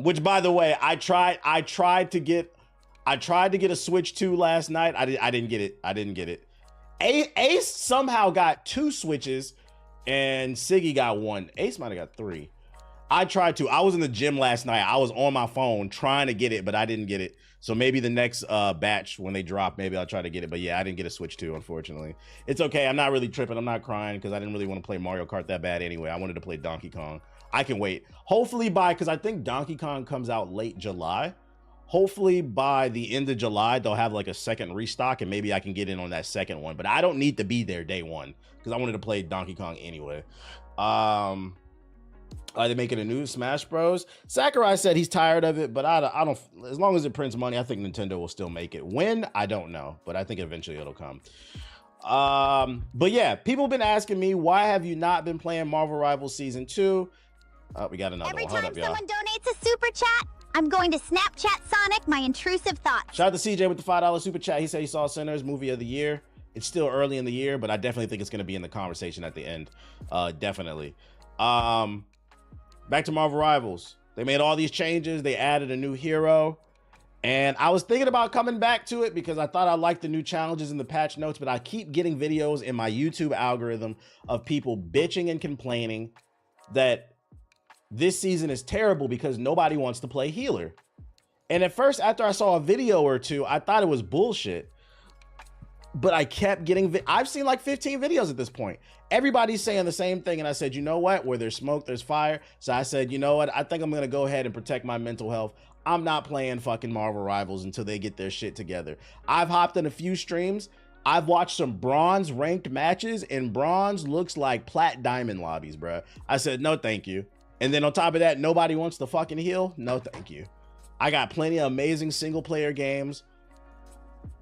Which by the way, I tried to get a Switch 2 last night. I didn't get it. Ace somehow got 2 Switches and Siggy got 1. Ace might have got 3. I tried to. I was in the gym last night. I was on my phone trying to get it, but I didn't get it. So maybe the next batch when they drop, maybe I'll try to get it. But yeah, I didn't get a Switch 2, unfortunately. It's okay. I'm not really tripping. I'm not crying because I didn't really want to play Mario Kart that bad anyway. I wanted to play Donkey Kong. I can wait. Hopefully because I think Donkey Kong comes out late July. Hopefully by the end of July, they'll have like a second restock and maybe I can get in on that second one. But I don't need to be there day one because I wanted to play Donkey Kong anyway. Are they making a new Smash Bros? Sakurai said he's tired of it, but I don't, as long as it prints money, I think Nintendo will still make it. When? I don't know, but I think eventually it'll come. But yeah, people have been asking me, why have you not been playing Marvel Rivals Season 2? Oh, we got another one. Hold up, y'all. Every time someone donates a super chat, I'm going to Snapchat Sonic my intrusive thoughts. Shout out to CJ with the $5 super chat. He said he saw Sinners movie of the year. It's still early in the year, but I definitely think it's going to be in the conversation at the end. Definitely. Back to Marvel Rivals. They made all these changes. They added a new hero. And I was thinking about coming back to it because I thought I liked the new challenges in the patch notes, but I keep getting videos in my YouTube algorithm of people bitching and complaining that this season is terrible because nobody wants to play healer. And at first, after I saw a video or two, I thought it was bullshit. But I kept getting, I've seen like 15 videos at this point. Everybody's saying the same thing. And I said, you know what? Where there's smoke, there's fire. So I said, you know what? I think I'm going to go ahead and protect my mental health. I'm not playing fucking Marvel Rivals until they get their shit together. I've hopped in a few streams. I've watched some bronze ranked matches and bronze looks like plat diamond lobbies, bro. I said, no, thank you. And then on top of that, nobody wants to fucking heal. No, thank you. I got plenty of amazing single player games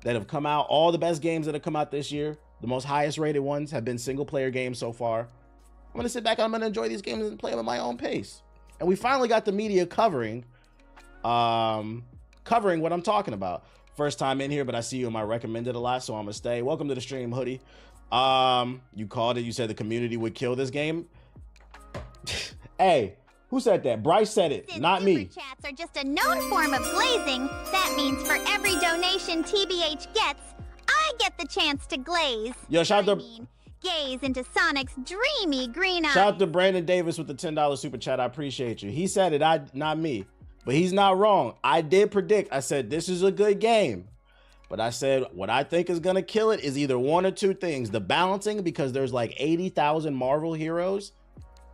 that have come out. All the best games that have come out this year, the most highest rated ones have been single player games so far. I'm going to sit back and I'm going to enjoy these games and play them at my own pace. And we finally got the media covering what I'm talking about. First time in here, but I see you in my recommended a lot, so I'm going to stay. Welcome to the stream, Hoodie. You called it. You said the community would kill this game. Hey, who said that? Bryce said it, Since not me. Super chats are just a known form of glazing. That means for every donation TBH gets, I get the chance to glaze. Yo, shout out to gaze into Sonic's dreamy green eyes. shout out to Brandon Davis with the $10 super chat. I appreciate you. He said it, not me. But he's not wrong. I did predict. I said this is a good game. But I said what I think is gonna kill it is either one or two things. The balancing, because there's like 80,000 Marvel heroes.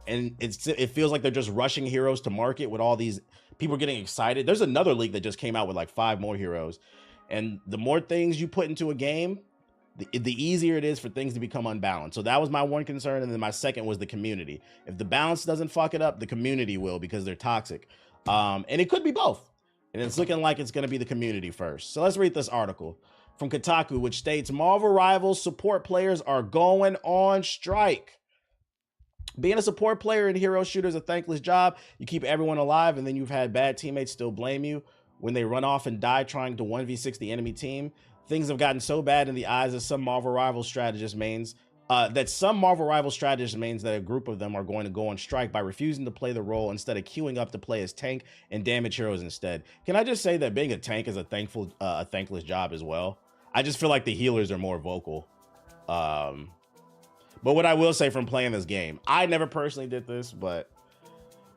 And it feels like they're just rushing heroes to market with all these people getting excited. There's another league that just came out with like 5 more heroes. And the more things you put into a game, the easier it is for things to become unbalanced. So that was my one concern. And then my second was the community. If the balance doesn't fuck it up, the community will because they're toxic. And it could be both. And it's looking like it's going to be the community first. So let's read this article from Kotaku, which states Marvel Rivals support players are going on strike. Being a support player in hero shooter is a thankless job. You keep everyone alive, and then you've had bad teammates still blame you when they run off and die trying to 1v6 the enemy team. Things have gotten so bad in the eyes of some Marvel Rivals strategist mains that a group of them are going to go on strike by refusing to play the role instead of queuing up to play as tank and damage heroes instead. Can I just say that being a tank is a thankless job as well? I just feel like the healers are more vocal. But what I will say from playing this game, I never personally did this, but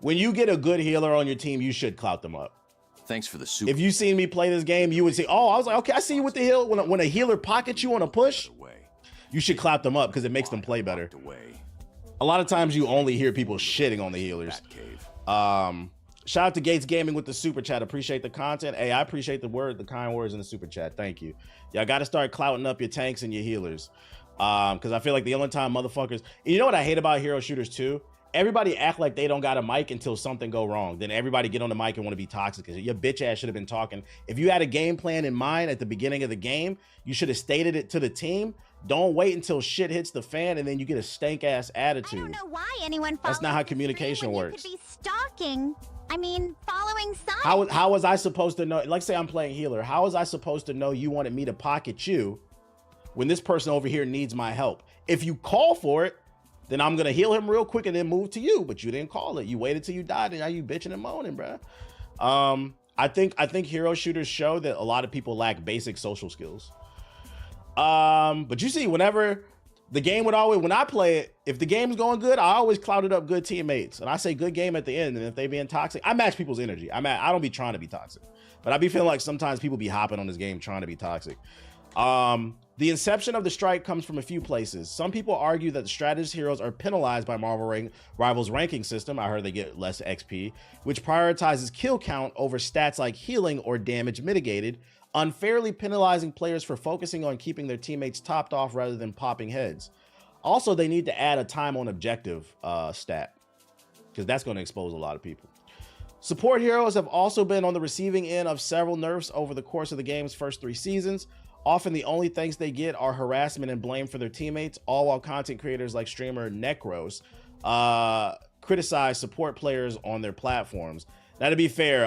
when you get a good healer on your team, you should clout them up. Thanks for the super. If you seen me play this game, you would say, oh, I was like, okay, I see you with the heal. When a healer pockets you on a push, you should clout them up because it makes them play better. A lot of times you only hear people shitting on the healers. Shout out to Gates Gaming with the super chat. Appreciate the content. Hey, I appreciate the kind words in the super chat. Thank you. Y'all got to start clouting up your tanks and your healers. Because I feel like the only time motherfuckers, you know what I hate about hero shooters too? Everybody act like they don't got a mic until something go wrong. Then everybody get on the mic and want to be toxic. Because your bitch ass should have been talking. If you had a game plan in mind at the beginning of the game, you should have stated it to the team. Don't wait until shit hits the fan and then you get a stank ass attitude. I don't know why anyone. That's not how communication works. You could be stalking. I mean, following Sonic. How was I supposed to know? Like, say I'm playing healer. How was I supposed to know you wanted me to pocket you when this person over here needs my help? If you call for it, then I'm gonna heal him real quick and then move to you. But you didn't call it. You waited till you died, and now you bitching and moaning, bro. I think hero shooters show that a lot of people lack basic social skills. But you see, whenever the game would always, when I play it, if the game's going good, I always clouded up good teammates, and I say good game at the end. And if they being toxic, I match people's energy. I don't be trying to be toxic, but I be feeling like sometimes people be hopping on this game trying to be toxic. The inception of the strike comes from a few places. Some people argue that the strategist heroes are penalized by Marvel Rivals ranking system. I heard they get less XP, which prioritizes kill count over stats like healing or damage mitigated, unfairly penalizing players for focusing on keeping their teammates topped off rather than popping heads. Also, they need to add a time on objective stat, because that's going to expose a lot of people. Support heroes have also been on the receiving end of several nerfs over the course of the game's first 3 seasons. Often the only things they get are harassment and blame for their teammates, all while content creators like streamer Necros criticize support players on their platforms. Now, to be fair,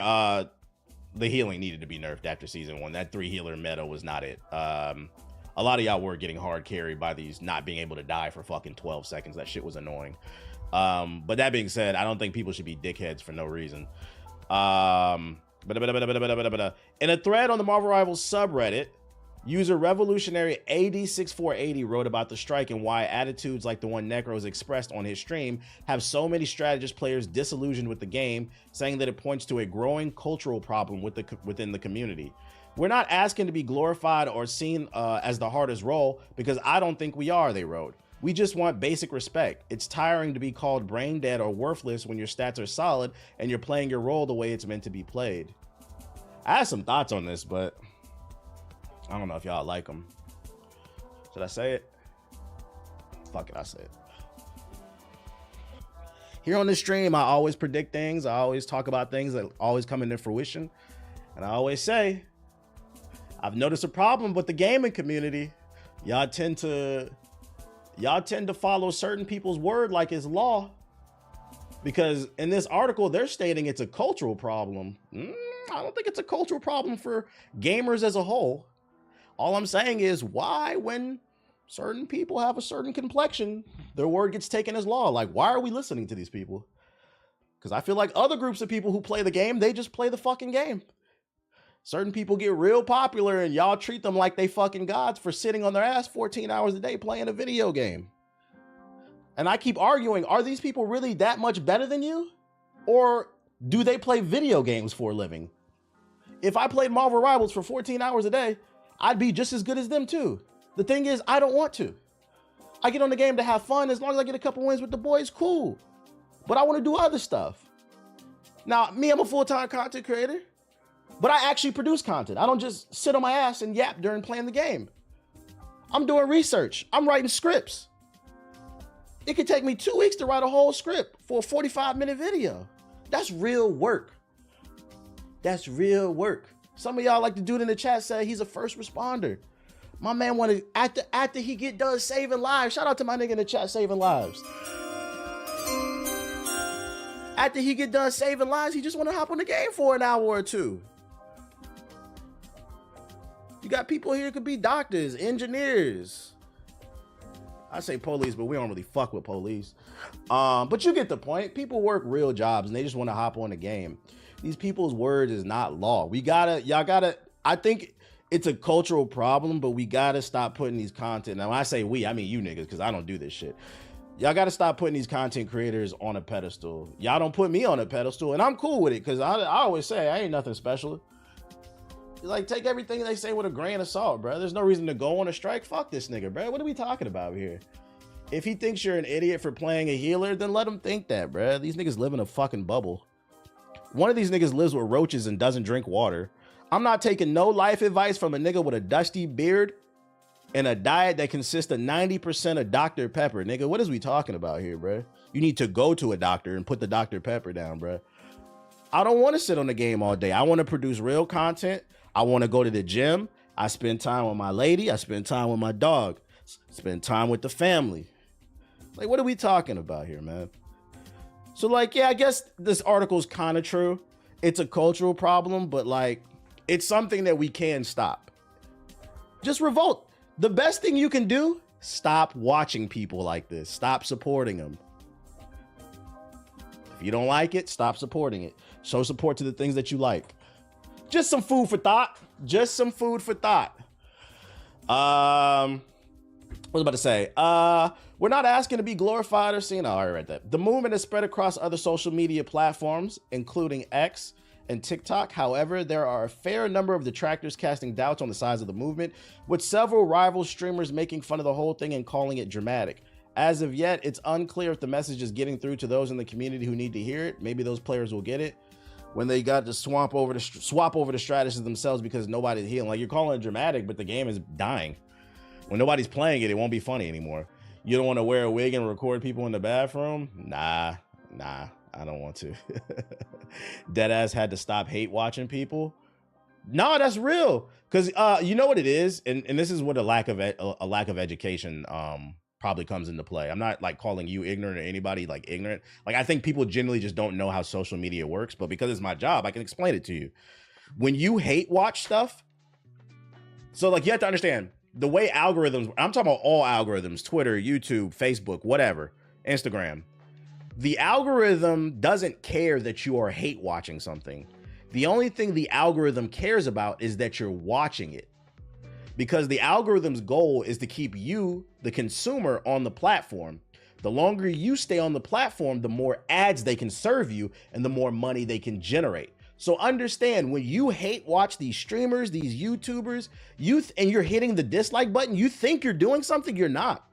the healing needed to be nerfed after season 1. That 3 healer meta was not it. A lot of y'all were getting hard carried by these not being able to die for fucking 12 seconds. That shit was annoying. But that being said, I don't think people should be dickheads for no reason. In a thread on the Marvel Rivals subreddit, user Revolutionary AD6480 wrote about the strike and why attitudes like the one Necros expressed on his stream have so many strategist players disillusioned with the game, saying that it points to a growing cultural problem within the community. We're not asking to be glorified or seen as the hardest role, because I don't think we are, they wrote. We just want basic respect. It's tiring to be called brain dead or worthless when your stats are solid and you're playing your role the way it's meant to be played. I have some thoughts on this, but I don't know if y'all like them. Should I say it? Fuck it, I say it. Here on this stream, I always predict things. I always talk about things that always come into fruition. And I always say, I've noticed a problem with the gaming community. Y'all tend to follow certain people's word like it's law. Because in this article, they're stating it's a cultural problem. I don't think it's a cultural problem for gamers as a whole. All I'm saying is, why, when certain people have a certain complexion, their word gets taken as law? Like, why are we listening to these people? Because I feel like other groups of people who play the game, they just play the fucking game. Certain people get real popular and y'all treat them like they fucking gods for sitting on their ass 14 hours a day playing a video game. And I keep arguing, are these people really that much better than you? Or do they play video games for a living? If I played Marvel Rivals for 14 hours a day, I'd be just as good as them too. The thing is, I don't want to. I get on the game to have fun. As long as I get a couple wins with the boys, cool. But I want to do other stuff. Now, me, I'm a full-time content creator, but I actually produce content. I don't just sit on my ass and yap during playing the game. I'm doing research. I'm writing scripts. It could take me 2 weeks to write a whole script for a 45-minute video. That's real work. That's real work. Some of y'all, like the dude in the chat, said he's a first responder. My man wanted, after he get done saving lives, shout out to my nigga in the chat saving lives. After he get done saving lives, he just want to hop on the game for an hour or two. You got people here who could be doctors, engineers. I say police, but we don't really fuck with police. But you get the point. People work real jobs and they just want to hop on the game. These people's word is not law. I think it's a cultural problem, but we gotta stop putting these content. Now, when I say we, I mean you niggas, because I don't do this shit. Y'all gotta stop putting these content creators on a pedestal. Y'all don't put me on a pedestal, and I'm cool with it, because I always say I ain't nothing special. Like, take everything they say with a grain of salt, bro. There's no reason to go on a strike. Fuck this nigga, bro. What are we talking about here? If he thinks you're an idiot for playing a healer, then let him think that, bro. These niggas live in a fucking bubble. One of these niggas lives with roaches and doesn't drink water. I'm not taking no life advice from a nigga with a dusty beard and a diet that consists of 90% of Dr. Pepper. Nigga, what is we talking about here, bro? You need to go to a doctor and put the Dr. Pepper down, bro. I don't want to sit on the game all day. I want to produce real content. I want to go to the gym. I spend time with my lady. I spend time with my dog. Spend time with the family. Like, what are we talking about here, man? So, like, yeah, I guess this article's kind of true. It's a cultural problem, but, like, it's something that we can stop. Just revolt. The best thing you can do Stop watching people like this. Stop supporting them. If you don't like it, stop supporting it. Show support to the things that you like. Just some food for thought. Just some food for thought. What was I about to say? We're not asking to be glorified or seen. Oh, I already read that. The movement has spread across other social media platforms, including X and TikTok. However, there are a fair number of detractors casting doubts on the size of the movement, with several rival streamers making fun of the whole thing and calling it dramatic. As of yet, it's unclear if the message is getting through to those in the community who need to hear it. Maybe those players will get it when they got to swap over the strategies themselves because nobody's healing. Like, you're calling it dramatic, but the game is dying. When nobody's playing it, it won't be funny anymore. You don't want to wear a wig and record people in the bathroom? Nah, I don't want to. Deadass had to stop hate watching people. No, that's real. Because you know what it is, and this is what a lack of education probably comes into play. I'm not like calling you ignorant or anybody like ignorant. Like, I think people generally just don't know how social media works, but because it's my job, I can explain it to you. When you hate watch stuff, so like you have to understand the way algorithms, I'm talking about all algorithms, Twitter, YouTube, Facebook, whatever, Instagram. The algorithm doesn't care that you are hate watching something. The only thing the algorithm cares about is that you're watching it. Because the algorithm's goal is to keep you, the consumer, on the platform. The longer you stay on the platform, the more ads they can serve you and the more money they can generate. So understand, when you hate watch these streamers, these YouTubers, and you're hitting the dislike button, you think you're doing something, you're not.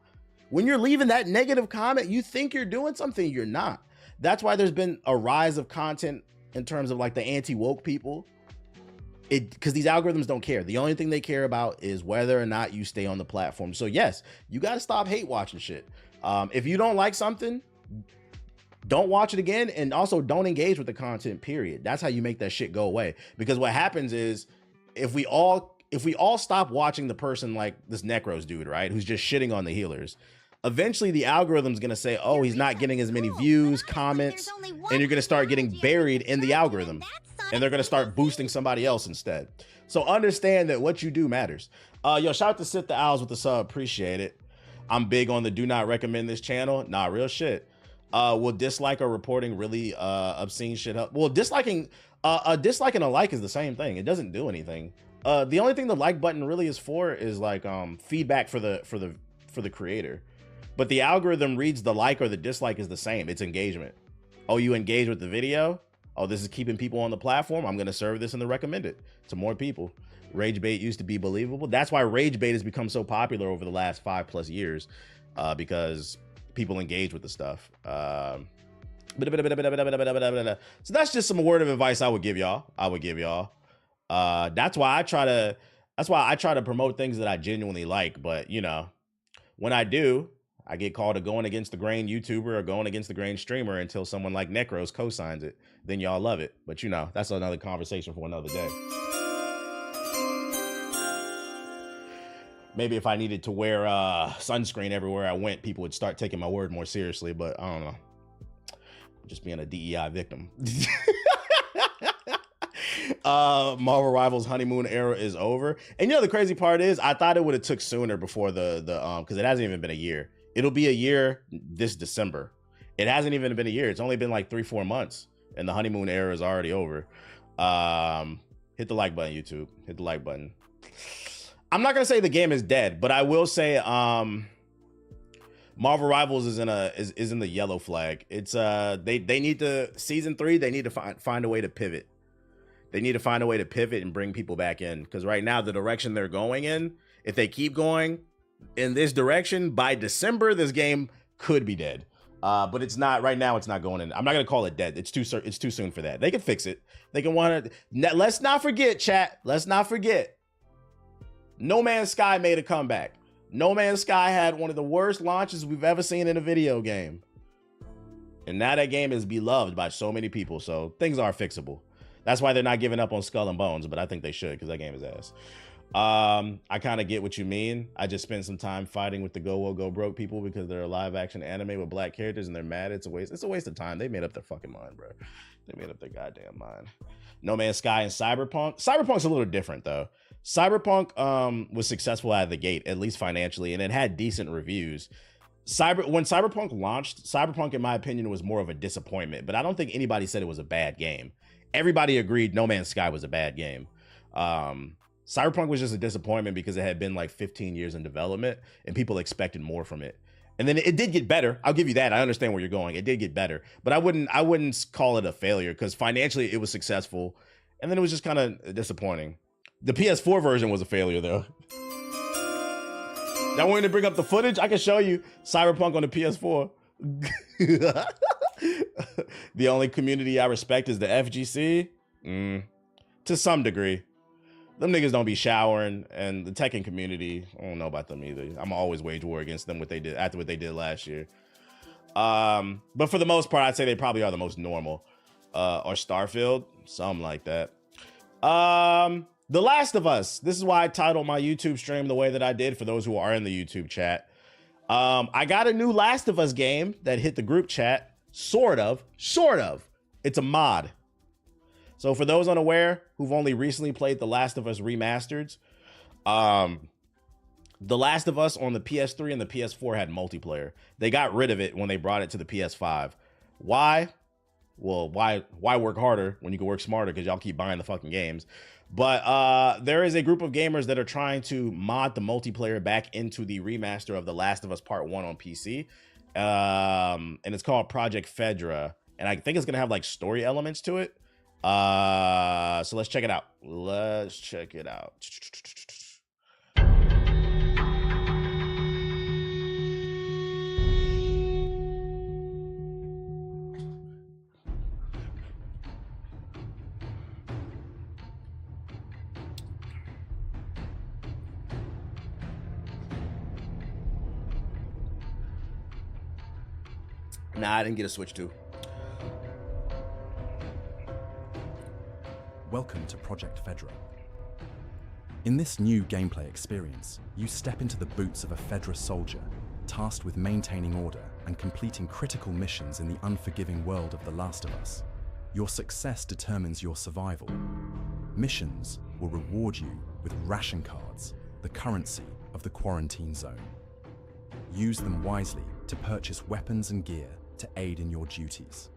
When you're leaving that negative comment, you think you're doing something, you're not. That's why there's been a rise of content in terms of like the anti-woke people. Because these algorithms don't care. The only thing they care about is whether or not you stay on the platform. So yes, you got to stop hate watching shit. If you don't like something, don't watch it again, and also don't engage with the content, period. That's how you make that shit go away. Because what happens is, if we all stop watching the person like this Necros dude, right, who's just shitting on the healers, eventually the algorithm's gonna say, oh, he's not getting as many views, comments, and you're gonna start getting buried in the algorithm, and they're gonna start boosting somebody else instead. So understand that what you do matters. Yo, shout out to Sit the Owls with the sub, appreciate it. I'm big on the do not recommend this channel. Nah, real shit. Will dislike or reporting really obscene shit help? Well, disliking a like is the same thing. It doesn't do anything. The only thing the like button really is for is like feedback for the creator. But the algorithm reads the like or the dislike is the same. It's engagement. Oh, you engage with the video? Oh, this is keeping people on the platform. I'm going to serve this and then recommend it to more people. Rage bait used to be believable. That's why rage bait has become so popular over the last 5+ years, because people engage with the stuff. So that's just some word of advice I would give y'all. That's why I try to promote things that I genuinely like. But you know, when I do, I get called a going against the grain YouTuber or going against the grain streamer until someone like Necros co-signs it. Then y'all love it. But you know, that's another conversation for another day. Maybe if I needed to wear sunscreen everywhere I went, people would start taking my word more seriously. But I don't know. Just being a DEI victim. Marvel Rivals honeymoon era is over. And you know, the crazy part is, I thought it would have took sooner before the because it hasn't even been a year. It'll be a year this December. It hasn't even been a year. It's only been like 3-4 months and the honeymoon era is already over. Hit the like button, YouTube. Hit the like button. I'm not gonna say the game is dead, but I will say Marvel Rivals is in the yellow flag. It's they need to, season 3, they need to find a way to pivot. They need to find a way to pivot and bring people back in, because right now the direction they're going in, if they keep going in this direction, by December this game could be dead. But it's not right now. It's not going in. I'm not gonna call it dead. It's too soon for that. They can fix it. They can let's not forget, chat. Let's not forget. No Man's Sky made a comeback. No Man's Sky had one of the worst launches we've ever seen in a video game. And now that game is beloved by so many people. So things are fixable. That's why they're not giving up on Skull and Bones, but I think they should, because that game is ass. I kind of get what you mean. I just spent some time fighting with the Go Broke people because they're a live action anime with black characters and they're mad. It's a waste of time. They made up their fucking mind, bro. They made up their goddamn mind. No Man's Sky and Cyberpunk. Cyberpunk's a little different though. Cyberpunk was successful out of the gate, at least financially, and it had decent reviews. When Cyberpunk launched, Cyberpunk, in my opinion, was more of a disappointment, but I don't think anybody said it was a bad game. Everybody agreed No Man's Sky was a bad game. Cyberpunk was just a disappointment because it had been like 15 years in development and people expected more from it. And then it did get better. I'll give you that. I understand where you're going. It did get better, but I wouldn't call it a failure because financially it was successful. And then it was just kind of disappointing. The PS4 version was a failure though. Y'all want to bring up the footage? I can show you Cyberpunk on the PS4. The only community I respect is the FGC. To some degree. Them niggas don't be showering, and the Tekken community, I don't know about them either. I'm always wage war against them after what they did last year. But for the most part, I'd say they probably are the most normal. Or Starfield, something like that. The Last of Us. This is why I titled my YouTube stream the way that I did for those who are in the YouTube chat. I got a new Last of Us game that hit the group chat. Sort of. It's a mod. So for those unaware who've only recently played The Last of Us Remastered, The Last of Us on the PS3 and the PS4 had multiplayer. They got rid of it when they brought it to the PS5. Why? Well, why work harder when you can work smarter because y'all keep buying the fucking games. But there is a group of gamers that are trying to mod the multiplayer back into the remaster of The Last of Us Part 1 on PC. And it's called Project Fedra. And I think it's going to have like story elements to it. So let's check it out. Nah, I didn't get a Switch 2. Welcome to Project Fedra. In this new gameplay experience, you step into the boots of a Fedra soldier, tasked with maintaining order and completing critical missions in the unforgiving world of The Last of Us. Your success determines your survival. Missions will reward you with ration cards, the currency of the quarantine zone. Use them wisely to purchase weapons and gear to aid in your duties.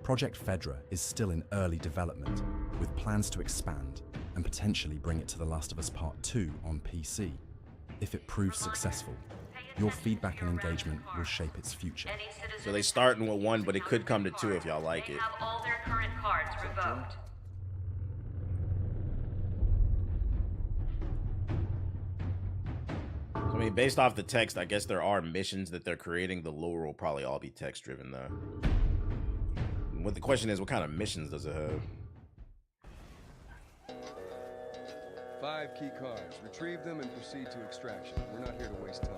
Project Fedra is still in early development, with plans to expand and potentially bring it to The Last of Us Part 2 on PC. If it proves successful, your feedback and engagement will shape its future. So they starting with 1, but it could come to 2 if y'all like it. Have all their current cards revoked. I mean, based off the text, I guess there are missions that they're creating. The lore will probably all be text-driven, though. What the question is, what kind of missions does it have? 5 key cards. Retrieve them and proceed to extraction. We're not here to waste time.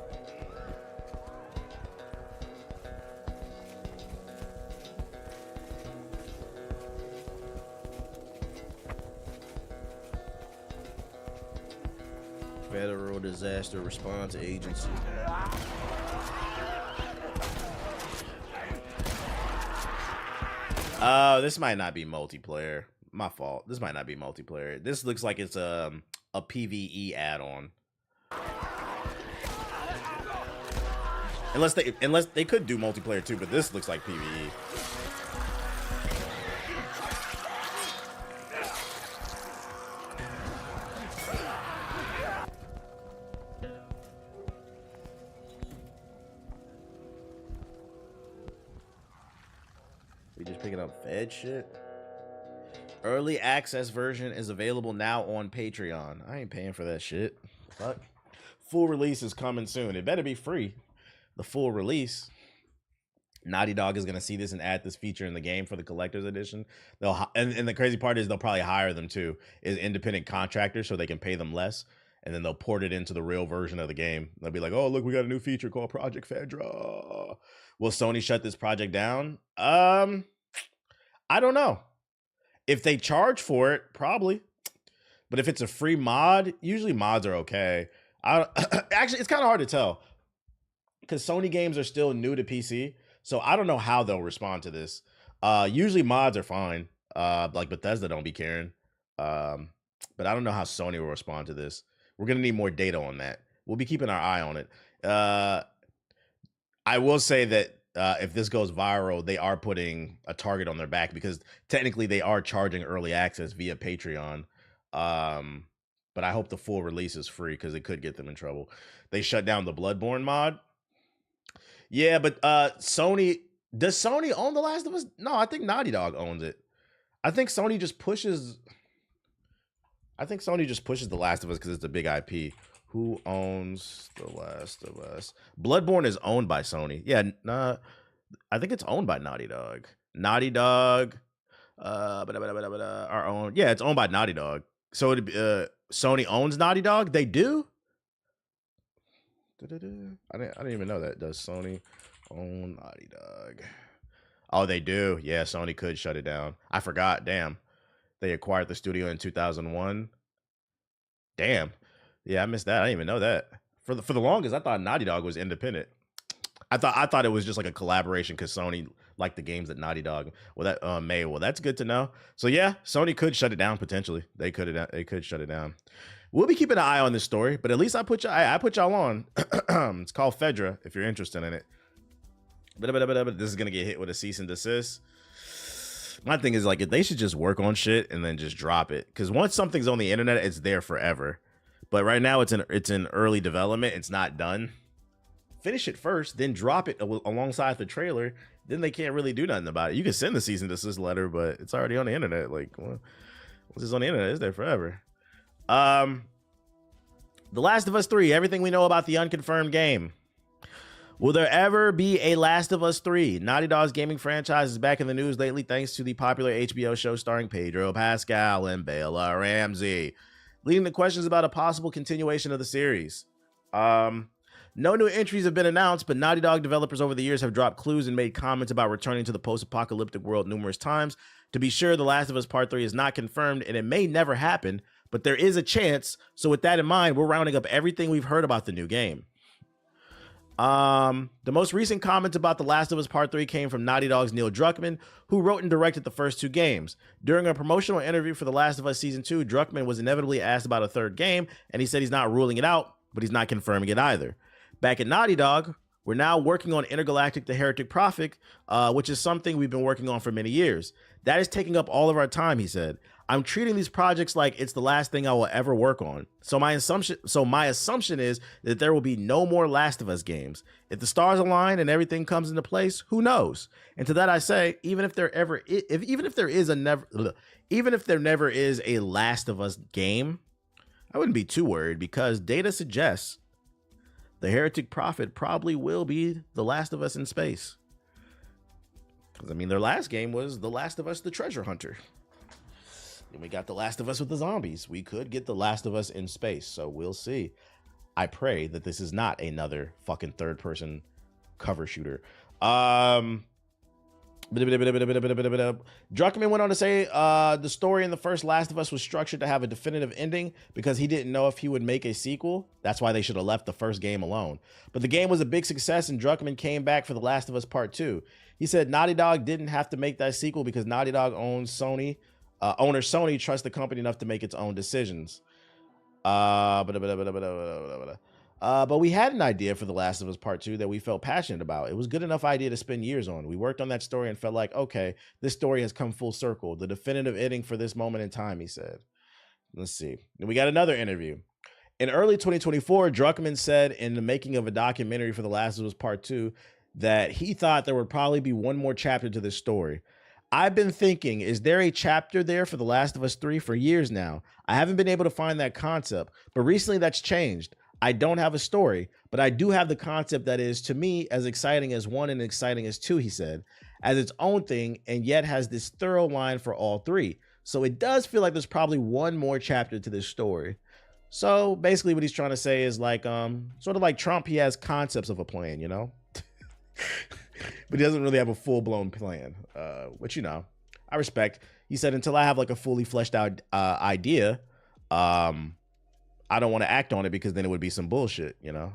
Federal Disaster Response Agency. This might not be multiplayer. My fault. This might not be multiplayer. This looks like it's a PvE add-on. Unless they could do multiplayer too, but this looks like PvE. We just picking up Fed shit. Early access version is available now on Patreon. I ain't paying for that shit. Fuck. Full release is coming soon. It better be free. The full release. Naughty Dog is gonna see this and add this feature in the game for the collector's edition. And the crazy part is they'll probably hire them too, as independent contractors, so they can pay them less, and then they'll port it into the real version of the game. They'll be like, "Oh, look, we got a new feature called Project Fedra." Will Sony shut this project down? I don't know. If they charge for it, probably. But if it's a free mod, usually mods are okay. Actually, it's kind of hard to tell because Sony games are still new to PC, so I don't know how they'll respond to this. Usually mods are fine. Like Bethesda don't be caring. but I don't know how Sony will respond to this. We're gonna need more data on that. We'll be keeping our eye on it. I will say that if this goes viral, they are putting a target on their back because technically they are charging early access via Patreon. But I hope the full release is free because it could get them in trouble. They shut down the Bloodborne mod. Yeah, but Sony, does Sony own The Last of Us? No, I think Naughty Dog owns it. I think Sony just pushes The Last of Us because it's a big IP. Who owns The Last of Us? Bloodborne is owned by Sony. Yeah, I think it's owned by Naughty Dog. Naughty Dog, our own. Yeah, it's owned by Naughty Dog. So Sony owns Naughty Dog. They do. I didn't even know that. Does Sony own Naughty Dog? Oh, they do. Yeah, Sony could shut it down. I forgot. Damn, they acquired the studio in 2001. Damn. Yeah, I missed that. I didn't even know that. For the longest, I thought Naughty Dog was independent. I thought it was just like a collaboration because Sony liked the games that Naughty Dog made. Well, that's good to know. So yeah, Sony could shut it down potentially. They could shut it down. We'll be keeping an eye on this story, but at least I put y'all on. It's called Fedra if you're interested in it. But this is gonna get hit with a cease and desist. My thing is like they should just work on shit and then just drop it because once something's on the internet, it's there forever. But right now it's in early development. It's not done. Finish it first, then drop it alongside the trailer. Then they can't really do nothing about it. You can send the cease and desist letter, but it's already on the internet. Like, well, once it's on the internet, it's there forever. The Last of Us 3, everything we know about the unconfirmed game. Will there ever be a Last of Us 3? Naughty Dog's gaming franchise is back in the news lately thanks to the popular HBO show starring Pedro Pascal and Bella Ramsey, leading to questions about a possible continuation of the series. No new entries have been announced, but Naughty Dog developers over the years have dropped clues and made comments about returning to the post-apocalyptic world numerous times. To be sure, The Last of Us Part 3 is not confirmed, and it may never happen, but there is a chance. So with that in mind, we're rounding up everything we've heard about the new game. The most recent comments about The Last of Us Part 3 came from Naughty Dog's Neil Druckmann, who wrote and directed the first two games. During a promotional interview for The Last of Us Season 2, Druckmann was inevitably asked about a third game, and he said he's not ruling it out, but he's not confirming it either. Back at Naughty Dog, we're now working on Intergalactic: The Heretic Prophet, which is something we've been working on for many years. That is taking up all of our time, he said. I'm treating these projects like it's the last thing I will ever work on. So my assumption is that there will be no more Last of Us games. If the stars align and everything comes into place, who knows? And to that I say, even if there never is a Last of Us game, I wouldn't be too worried because data suggests the Heretic Prophet probably will be The Last of Us in space. Because, I mean, their last game was The Last of Us, the Treasure Hunter. And we got The Last of Us with the zombies. We could get The Last of Us in space, so we'll see. I pray that this is not another fucking third-person cover shooter. Druckmann went on to say the story in the first Last of Us was structured to have a definitive ending because he didn't know if he would make a sequel. That's why they should have left the first game alone. But the game was a big success and Druckmann came back for The Last of Us Part 2. He said Naughty Dog didn't have to make that sequel because Naughty Dog owns Sony. Owner Sony trusts the company enough to make its own decisions. But we had an idea for The Last of Us Part 2 that we felt passionate about. It was a good enough idea to spend years on. We worked on that story and felt like, okay, this story has come full circle. The definitive ending for this moment in time, he said. Let's see. And we got another interview. In early 2024, Druckmann said in the making of a documentary for The Last of Us Part 2 that he thought there would probably be one more chapter to this story. I've been thinking, is there a chapter there for The Last of Us 3 for years now? I haven't been able to find that concept, but recently that's changed. I don't have a story, but I do have the concept that is, to me, as exciting as 1 and exciting as 2, he said, as its own thing, and yet has this thorough line for all 3. So it does feel like there's probably one more chapter to this story. So basically what he's trying to say is like, sort of like Trump, he has concepts of a plan, you know? But he doesn't really have a full-blown plan, which, you know, I respect. He said, until I have like a fully fleshed out idea, I don't want to act on it because then it would be some bullshit, you know?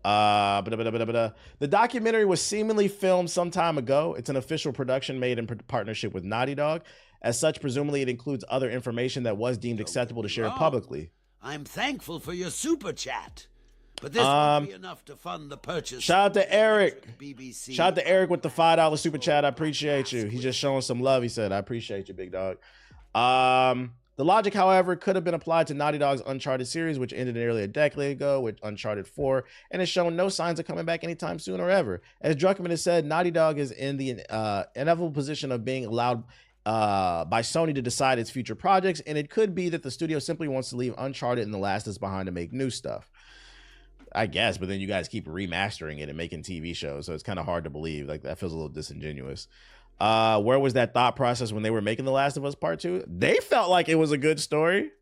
The documentary was seemingly filmed some time ago. It's an official production made in partnership with Naughty Dog. As such, presumably it includes other information that was deemed acceptable to share publicly. I'm thankful for your super chat, but this won't be enough to fund the purchase. Shout out to Eric. BBC. Shout out to Eric with the $5 super chat. I appreciate you. He's just showing some love. He said, I appreciate you, big dog. The logic, however, could have been applied to Naughty Dog's Uncharted series, which ended nearly a decade ago with Uncharted 4, and has shown no signs of coming back anytime soon or ever. As Druckmann has said, Naughty Dog is in the inevitable position of being allowed by Sony to decide its future projects, and it could be that the studio simply wants to leave Uncharted and The Last of Us behind to make new stuff. I guess, but then you guys keep remastering it and making TV shows, so it's kind of hard to believe. Like, that feels a little disingenuous. Where was that thought process when they were making The Last of Us Part 2? They felt like it was a good story.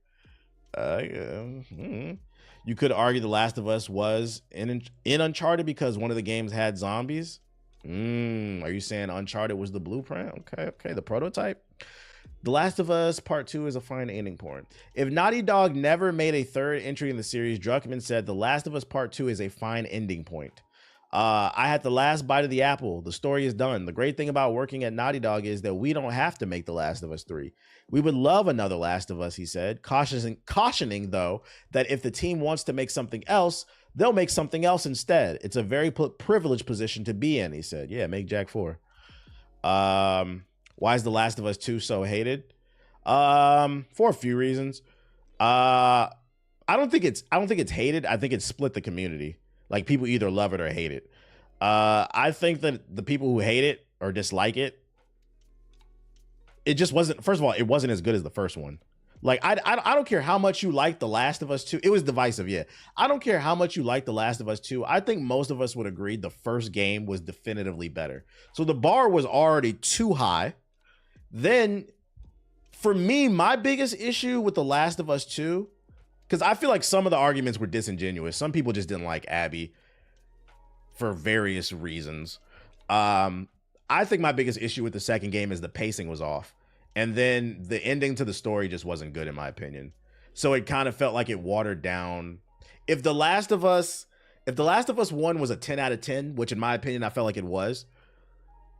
You could argue The Last of Us was in Uncharted because one of the games had zombies. Are you saying Uncharted was the blueprint? Okay, the prototype. The Last of Us Part 2 is a fine ending point. If Naughty Dog never made a third entry in the series, Druckmann said The Last of Us Part 2 is a fine ending point. I had the last bite of the apple. The story is done. The great thing about working at Naughty Dog is that we don't have to make The Last of Us 3. We would love another Last of Us, he said, cautioning though, that if the team wants to make something else, they'll make something else instead. It's a very privileged position to be in, he said. Yeah, make Jack 4. Why is The Last of Us 2 so hated? For a few reasons. I don't think it's hated. I think it's split the community. Like, people either love it or hate it. I think that the people who hate it or dislike it, it just wasn't, first of all, it wasn't as good as the first one. Like, I don't care how much you like The Last of Us 2. It was divisive, yeah. I don't care how much you like The Last of Us 2. I think most of us would agree the first game was definitively better. So the bar was already too high. Then, for me, my biggest issue with The Last of Us 2, because I feel like some of the arguments were disingenuous. Some people just didn't like Abby for various reasons. I think my biggest issue with the second game is the pacing was off. And then the ending to the story just wasn't good, in my opinion. So it kind of felt like it watered down. If The Last of Us 1 was a 10 out of 10, which in my opinion, I felt like it was,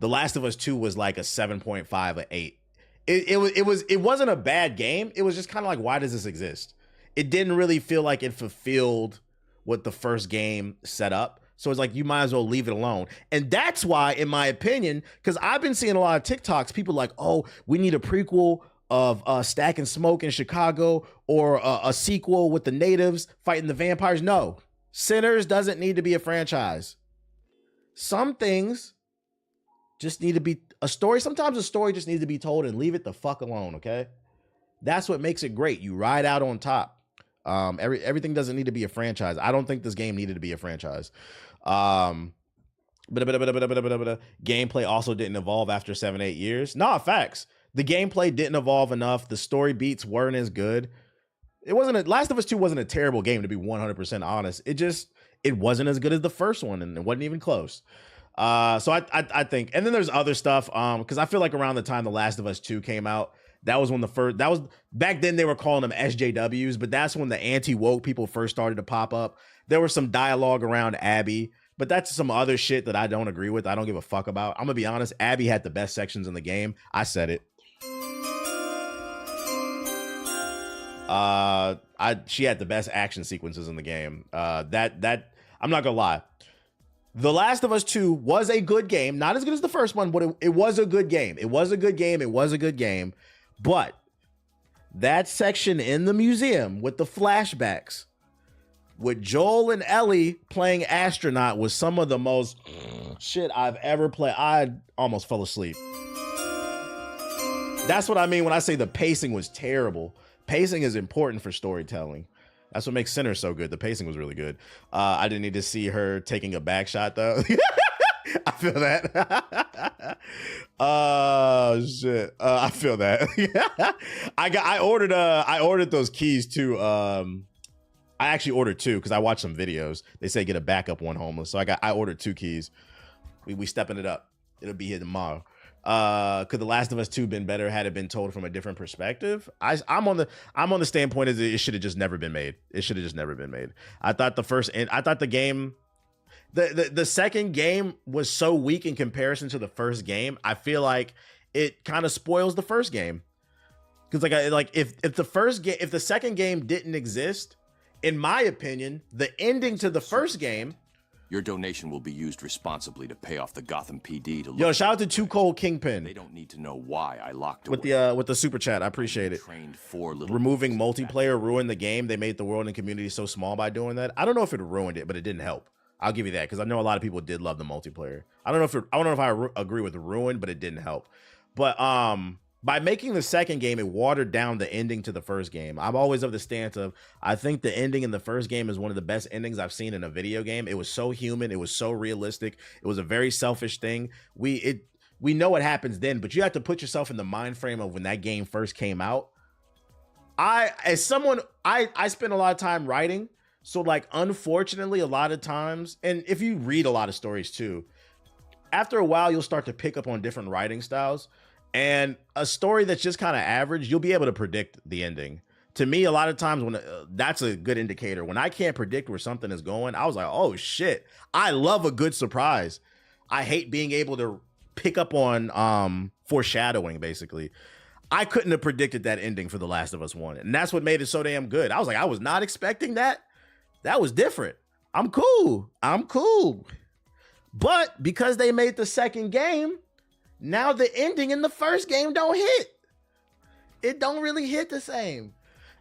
The Last of Us 2 was like a 7.5 or 8. It wasn't a bad game. It was just kind of like, why does this exist? It didn't really feel like it fulfilled what the first game set up. So it's like, you might as well leave it alone. And that's why, in my opinion, because I've been seeing a lot of TikToks, people like, oh, we need a prequel of Stack and Smoke in Chicago, or a sequel with the natives fighting the vampires. No, Sinners doesn't need to be a franchise. Some things just need to be a story. Sometimes a story just needs to be told and leave it the fuck alone, okay? That's what makes it great. You ride out on top. Everything doesn't need to be a franchise. I don't think this game needed to be a franchise. Gameplay also didn't evolve after 7-8 years. Nah, facts. The gameplay didn't evolve enough. The story beats weren't as good. Last of Us 2 wasn't a terrible game, to be 100% honest. It wasn't as good as the first one, and it wasn't even close. So I think, and then there's other stuff, because I feel like around the time The Last of Us 2 came out, that was back then they were calling them SJWs, but that's when the anti-woke people first started to pop up. There was some dialogue around Abby, but that's some other shit that I don't agree with. I don't give a fuck about. I'm gonna be honest, Abby had the best sections in the game. I said it. She had the best action sequences in the game. That I'm not gonna lie. The Last of Us 2 was a good game. Not as good as the first one, but it was a good game. It was a good game. But that section in the museum with the flashbacks with Joel and Ellie playing astronaut was some of the most shit I've ever played. I almost fell asleep. That's what I mean when I say the pacing was terrible. Pacing is important for storytelling. That's what makes Sinners so good. The pacing was really good. I didn't need to see her taking a back shot though. I feel that. Oh shit. I feel that. I ordered those keys too. I actually ordered 2 because I watched some videos. They say get a backup one homeless. So I ordered 2 keys. We stepping it up. It'll be here tomorrow. Could The Last of Us 2 been better had it been told from a different perspective? I'm on the standpoint that it should have just never been made. It should have just never been made. I thought the game, the second game was so weak in comparison to the first game. I feel like it kind of spoils the first game. Because if the second game didn't exist, in my opinion, the ending to the first game. Your donation will be used responsibly to pay off the Gotham PD to Yo, shout out to Too Cold Kingpin. They don't need to know why I locked with away. the super chat. I appreciate it. Trained 4 little Removing multiplayer ruined the game. They made the world and community so small by doing that. I don't know if it ruined it, but it didn't help. I'll give you that because I know a lot of people did love the multiplayer. I don't know if I agree with ruined, but it didn't help. But by making the second game, it watered down the ending to the first game. I'm always of the stance of, I think the ending in the first game is one of the best endings I've seen in a video game. It was so human. It was so realistic. It was a very selfish thing. We know what happens then, but you have to put yourself in the mind frame of when that game first came out. I spend a lot of time writing. So like, unfortunately, a lot of times, and if you read a lot of stories too, after a while, you'll start to pick up on different writing styles. And a story that's just kind of average, you'll be able to predict the ending. To me, a lot of times when that's a good indicator. When I can't predict where something is going, I was like, oh shit, I love a good surprise. I hate being able to pick up on foreshadowing, basically. I couldn't have predicted that ending for The Last of Us 1. And that's what made it so damn good. I was like, I was not expecting that. That was different. I'm cool. But because they made the second game, now the ending in the first game don't hit. It don't really hit the same.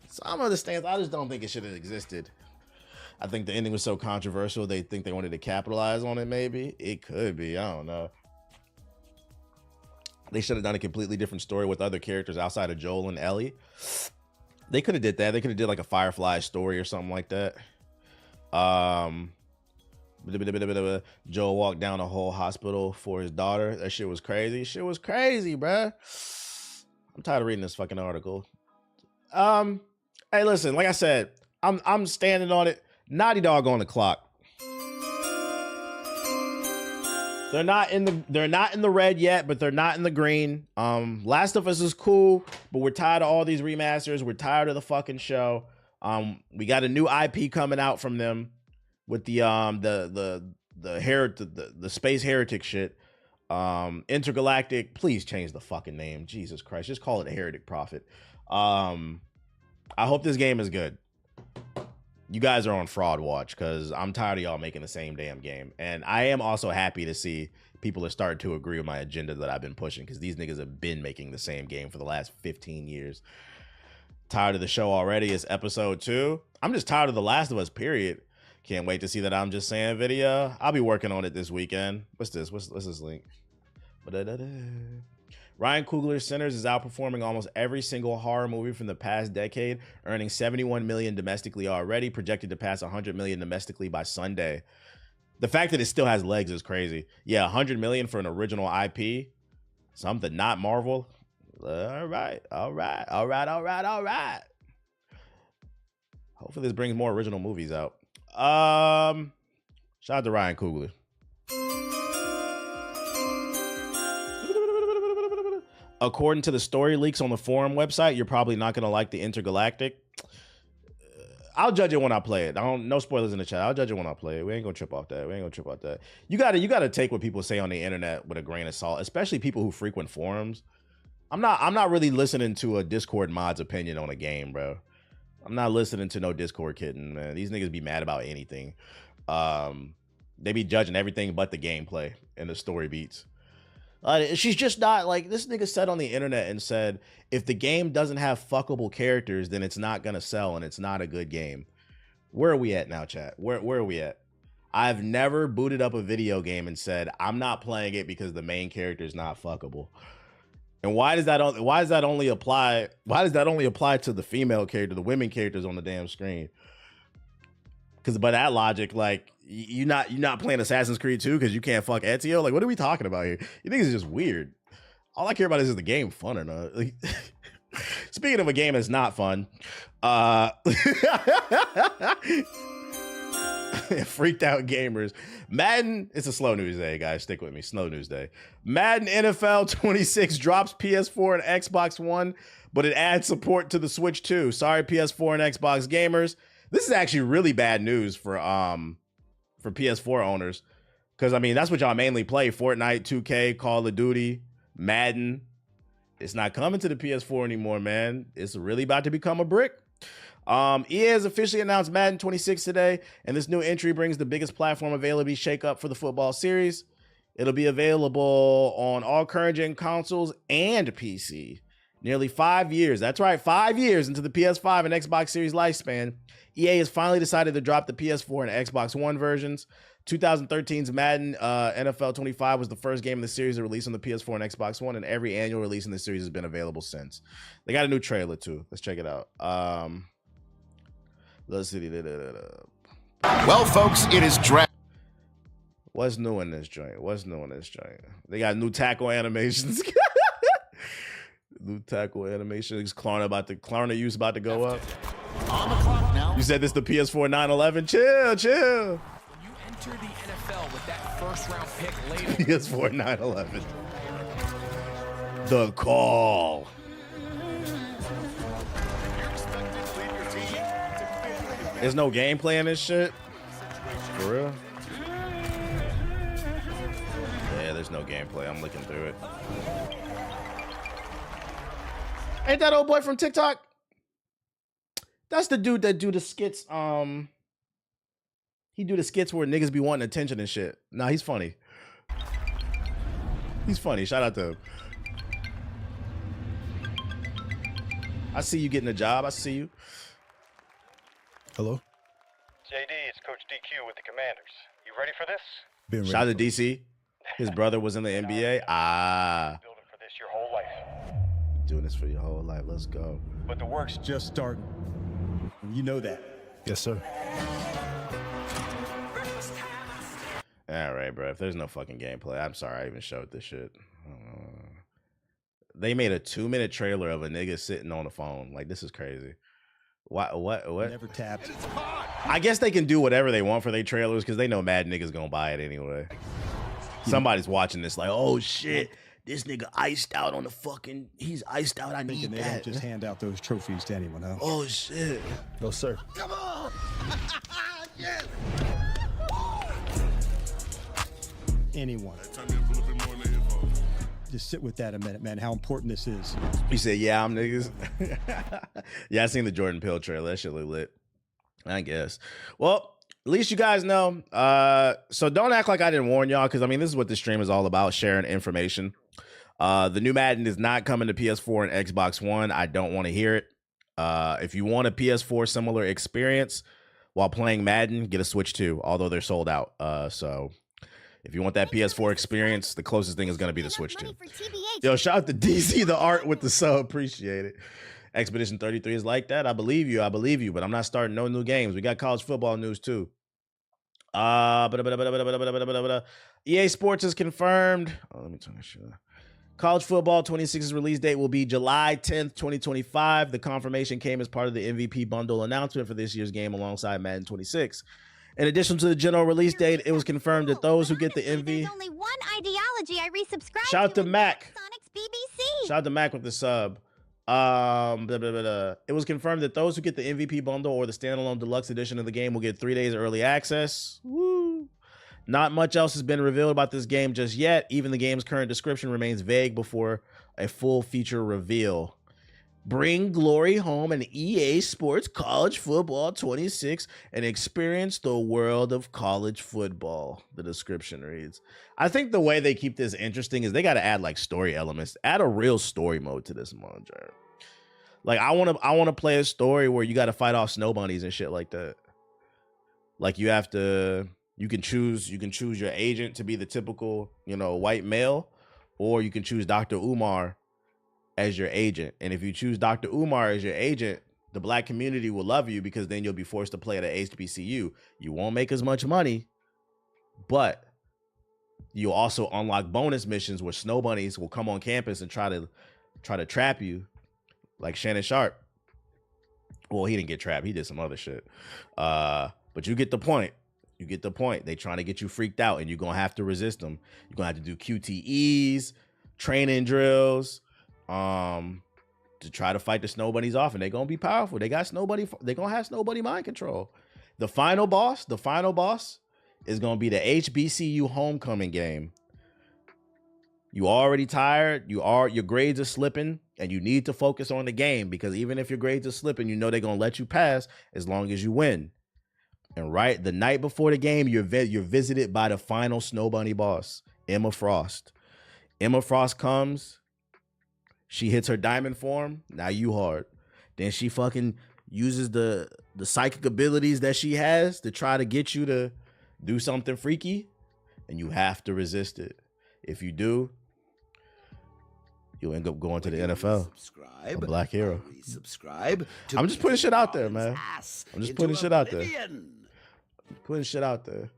So I'm of the stance, I just don't think it should have existed. I think the ending was so controversial, they think they wanted to capitalize on it, maybe. It could be, I don't know. They should have done a completely different story with other characters outside of Joel and Ellie. They could have did that. They could have did like a Firefly story or something like that. Joel walked down a whole hospital for his daughter. That shit was crazy. Shit was crazy, bruh. I'm tired of reading this fucking article. Hey, listen, like I said, I'm standing on it. Naughty Dog on the clock. They're not in the red yet, but they're not in the green. Last of Us is cool, but we're tired of all these remasters. We're tired of the fucking show. We got a new IP coming out from them with the space heretic shit. Intergalactic, please change the fucking name. Jesus Christ, just call it a Heretic Prophet. I hope this game is good. You guys are on fraud watch because I'm tired of y'all making the same damn game. And I am also happy to see people are starting to agree with my agenda that I've been pushing, because these niggas have been making the same game for the last 15 years. Tired of the show already. It's episode 2. I'm just tired of The Last of Us, period. Can't wait to see that I'm Just Saying video. I'll be working on it this weekend. What's this? What's this link? Ryan Coogler's Sinners is outperforming almost every single horror movie from the past decade, earning 71 million domestically already, projected to pass 100 million domestically by Sunday. The fact that it still has legs is crazy. Yeah, 100 million for an original IP. Something not Marvel. All right. Hopefully this brings more original movies out. Shout out to Ryan Coogler. According to the story leaks on the forum website, you're probably not gonna like the Intergalactic. I'll judge it when I play it. No spoilers in the chat. I'll judge it when I play it. We ain't gonna trip off that. You gotta take what people say on the internet with a grain of salt, especially people who frequent forums. I'm not really listening to a Discord mod's opinion on a game, bro. I'm not listening to no Discord kitten, man. These niggas be mad about anything. They be judging everything but the gameplay and the story beats. She's just not, like, this nigga said on the internet and said, if the game doesn't have fuckable characters, then it's not gonna sell and it's not a good game. Where are we at now, chat? Where are we at? I've never booted up a video game and said, I'm not playing it because the main character is not fuckable. And why does that only apply to the female character, the women characters on the damn screen? Because by that logic, like, you're not playing Assassin's Creed 2 because you can't fuck Ezio? Like, what are we talking about here? You think it's just weird? All I care about is the game fun or not. Like, speaking of a game that's not fun, freaked out gamers. Madden, it's a slow news day, guys. Stick with me. Slow news day. Madden NFL 26 drops PS4 and Xbox One, but it adds support to the Switch too. Sorry, PS4 and Xbox gamers. This is actually really bad news for PS4 owners, because I mean that's what y'all mainly play: Fortnite, 2K, Call of Duty, Madden. It's not coming to the PS4 anymore, man. It's really about to become a brick. EA has officially announced Madden 26 today, and this new entry brings the biggest platform availability shakeup for the football series. It'll be available on all current-gen consoles and PC. Nearly 5 years, that's right, 5 years into the PS5 and Xbox Series lifespan, EA has finally decided to drop the PS4 and Xbox One versions. 2013's Madden NFL 25 was the first game in the series to release on the PS4 and Xbox One, and every annual release in the series has been available since. They got a new trailer too. Let's check it out. Let's see. Well, folks, it is draft. What's new in this joint? They got new tackle animations. New tackle animations. Klarna use about to go up. On the clock now. You said this the PS4 911. Chill. Enter the NFL with that first round pick later. PS4 911. The call. There's no gameplay in this shit. For real? Yeah, there's no gameplay. I'm looking through it. Ain't that old boy from TikTok? That's the dude that do the skits. He do the skits where niggas be wanting attention and shit. Nah, he's funny. He's funny. Shout out to him. I see you getting a job. I see you. Hello? JD, it's Coach DQ with the Commanders. You ready for this? Been ready. Shout out to DC. His brother was in the NBA. Building for this your whole life. Doing this for your whole life. Let's go. But the work's Just starting. You know that. Yes, sir. All right, bro. If there's no fucking gameplay, I'm sorry I even showed this shit. They made a 2-minute trailer of a nigga sitting on the phone. Like, this is crazy. What? Never tapped. I guess they can do whatever they want for their trailers because they know mad niggas gonna buy it anyway. Somebody's watching this like, oh shit, this nigga iced out on the fucking. He's iced out. I need Thinking they that. don't just hand out those trophies to anyone, huh? Oh shit. No, sir. Come on. Yes. Anyone. Just sit with that a minute, man. How important this is. You said, yeah, I'm niggas. Yeah, I seen the Jordan Peele trailer. That shit look lit. I guess. Well, at least you guys know. So don't act like I didn't warn y'all, because I mean, this is what this stream is all about, sharing information. The new Madden is not coming to PS4 and Xbox One. I don't want to hear it. If you want a PS4 similar experience while playing Madden, get a Switch 2, although they're sold out. So if you want that PS4 experience, the closest thing is going to be the Switch 2. Yo, shout out to DC, the art with the sub. Appreciate it. Expedition 33 is like that. I believe you, but I'm not starting no new games. We got college football news too. EA Sports has confirmed. Oh, let me turn this shit on. College Football 26's release date will be July 10th, 2025. The confirmation came as part of the MVP bundle announcement for this year's game alongside Madden 26. In addition to the general release date, it was confirmed that those who get the MV. There's only one ideology I resubscribe Shout out to Mac. Sonic's BBC. Shout out to Mac with the sub. It was confirmed that those who get the MVP bundle or the standalone deluxe edition of the game will get 3 days early access. Woo. Not much else has been revealed about this game just yet. Even the game's current description remains vague before a full feature reveal. Bring glory home in EA Sports College Football 26 and experience the world of college football, the description reads. I think the way they keep this interesting is they got to add like story elements, add a real story mode to this mode. Like I want to play a story where you got to fight off snow bunnies and shit like that. Like you can choose your agent to be the typical, white male, or you can choose Dr. Umar as your agent. And if you choose Dr. Umar as your agent, the black community will love you because then you'll be forced to play at a HBCU. You won't make as much money, but you'll also unlock bonus missions where snow bunnies will come on campus and try to trap you, like Shannon Sharp. Well, he didn't get trapped. He did some other shit. But you get the point. They trying to get you freaked out, and you're going to have to resist them. You're going to have to do QTEs, training drills, to try to fight the snow bunnies off, and they're gonna be powerful. They're gonna have snow bunny mind control. The final boss is gonna be the HBCU homecoming game. You already tired. Your grades are slipping, and you need to focus on the game, because even if your grades are slipping, you know they're gonna let you pass as long as you win. And right the night before the game, you're visited by the final Snow Bunny boss, Emma Frost. Emma Frost comes. She hits her diamond form. Now you hard. Then she fucking uses the psychic abilities that she has to try to get you to do something freaky, and you have to resist it. If you do, you'll end up going to the NFL. A black hero. Subscribe. I'm just putting shit out there, man. I'm just putting shit out there. Putting shit out there.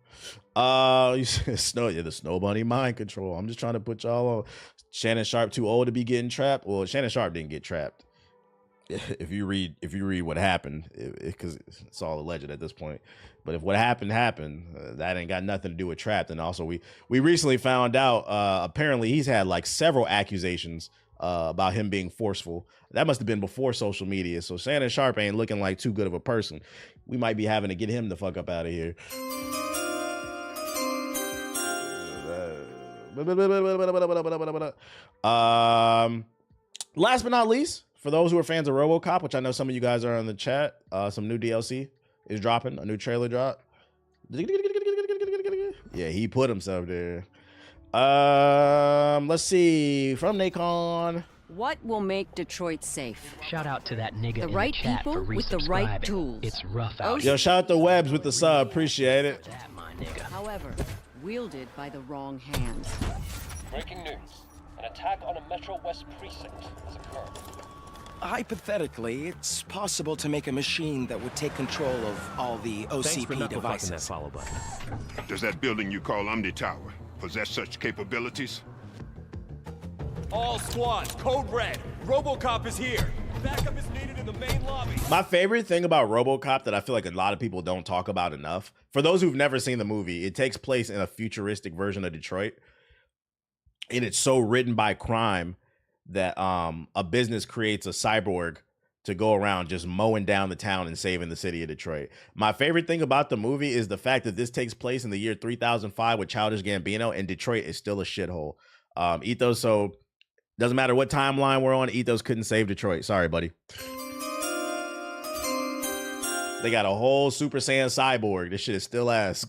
You said the Snow Bunny mind control. I'm just trying to put y'all on. Shannon Sharp too old to be getting trapped. Well, Shannon Sharp didn't get trapped. If you read what happened, because it's all alleged at this point. But if what happened, that ain't got nothing to do with trapped. And also, we recently found out apparently he's had like several accusations about him being forceful. That must have been before social media. So Shannon Sharp ain't looking like too good of a person. We might be having to get him the fuck up out of here. Last but not least, for those who are fans of RoboCop, which I know some of you guys are in the chat, some new DLC is dropping, a new trailer drop. Yeah, he put himself there. Let's see, from Nacon. What will make Detroit safe? Shout out to that nigga the right in the chat people for with the right tools. It's rough out here. Yo, shout out to Webbs with the sub. Appreciate it. That, my nigga. However, wielded by the wrong hands. Breaking news. An attack on a Metro West precinct has occurred. Hypothetically, it's possible to make a machine that would take control of all the OCP devices. That follow button. Does that building you call Omni Tower possess such capabilities? All squads, code red. RoboCop is here. Backup is needed in the main lobby. My favorite thing about RoboCop that I feel like a lot of people don't talk about enough, for those who've never seen the movie, it takes place in a futuristic version of Detroit. And it's so written by crime that a business creates a cyborg to go around just mowing down the town and saving the city of Detroit. My favorite thing about the movie is the fact that this takes place in the year 3005 with Childish Gambino, and Detroit is still a shithole. Ethos, so doesn't matter what timeline we're on, Ethos couldn't save Detroit. Sorry, buddy. They got a whole Super Saiyan cyborg. This shit is still ass.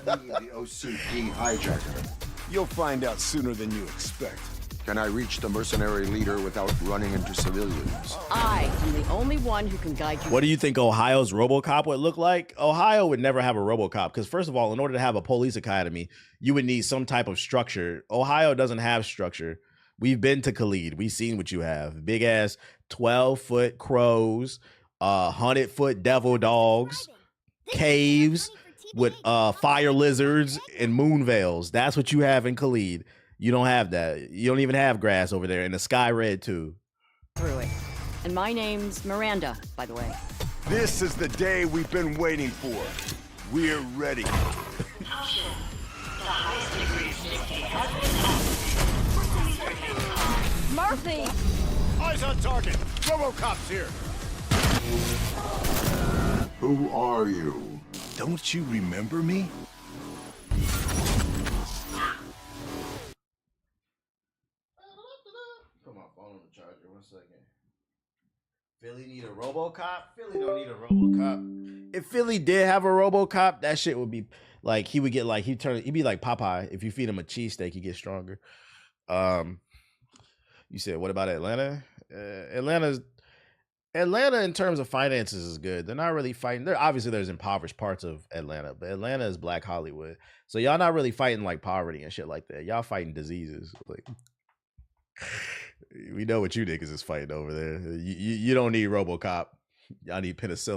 The OCP hijacker. You'll find out sooner than you expect. Can I reach the mercenary leader without running into civilians? I am the only one who can guide you. What do you think Ohio's RoboCop would look like? Ohio would never have a RoboCop because, first of all, in order to have a police academy, you would need some type of structure. Ohio doesn't have structure. We've been to Khalid. We've seen what you have. Big ass 12-foot crows, 100-foot devil dogs, caves with fire lizards and moon veils. That's what you have in Khalid. You don't have that. You don't even have grass over there, and the sky red too. Through it. And my name's Miranda, by the way. This is the day we've been waiting for. We're ready. Murphy! Eyes on target. RoboCop's here. Who are you? Don't you remember me? Put my phone on the charger. 1 second. Philly need a RoboCop? Philly don't need a RoboCop. If Philly did have a RoboCop, that shit would be like he would get like he'd be like Popeye. If you feed him a cheesesteak, he gets stronger. You said what about Atlanta? Atlanta in terms of finances is good. They're not really fighting. There's impoverished parts of Atlanta, but Atlanta is Black Hollywood. So y'all not really fighting like poverty and shit like that. Y'all fighting diseases. Like we know what you niggas is fighting over there. You don't need RoboCop. Y'all need penicillin.